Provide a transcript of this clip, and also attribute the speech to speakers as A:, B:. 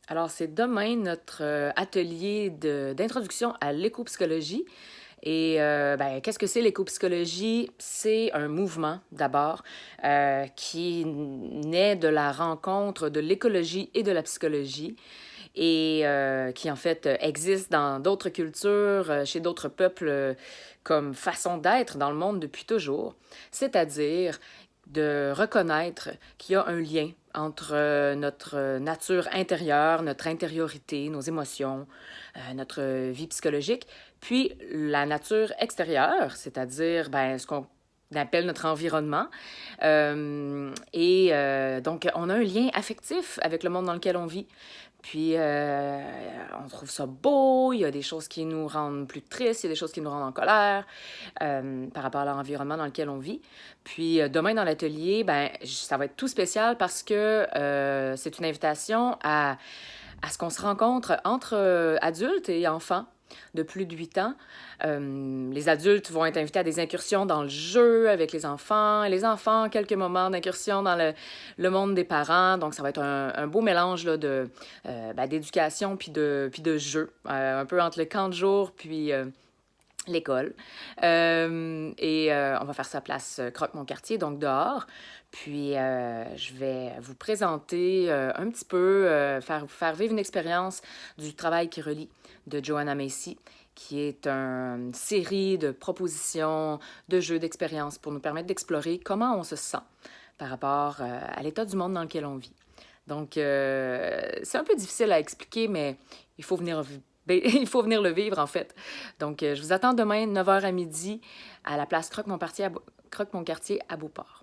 A: Alors, c'est demain notre atelier d'introduction à l'éco-psychologie. Et qu'est-ce que c'est l'éco-psychologie? C'est un mouvement, d'abord, qui naît de la rencontre de l'écologie et de la psychologie et qui, en fait, existe dans d'autres cultures, chez d'autres peuples, comme façon d'être dans le monde depuis toujours. C'est-à-dire de reconnaître qu'il y a un lien entre notre nature intérieure, notre intériorité, nos émotions, notre vie psychologique, puis la nature extérieure, c'est-à-dire ce qu'on appelle notre environnement. Donc, on a un lien affectif avec le monde dans lequel on vit. Puis, on trouve ça beau, il y a des choses qui nous rendent plus tristes, il y a des choses qui nous rendent en colère par rapport à l'environnement dans lequel on vit. Puis, demain dans l'atelier, ça va être tout spécial parce que c'est une invitation à ce qu'on se rencontre entre adultes et enfants de plus de 8 ans. Les adultes vont être invités à des incursions dans le jeu avec les enfants. Et les enfants, quelques moments d'incursion dans le monde des parents. Donc, ça va être un beau mélange là, d'éducation puis de jeu. Un peu entre le camp de jour puis l'école. On va faire ça place Croque-Mon-Quartier, donc dehors. Puis, je vais vous présenter un petit peu, vous faire vivre une expérience du travail qui relie de Joanna Macy, qui est une série de propositions, de jeux, d'expériences pour nous permettre d'explorer comment on se sent par rapport à l'état du monde dans lequel on vit. Donc, c'est un peu difficile à expliquer, mais il faut venir il faut venir le vivre, en fait. Donc, je vous attends demain, 9h à midi, à la place Croque-Mon-Quartier à Beauport.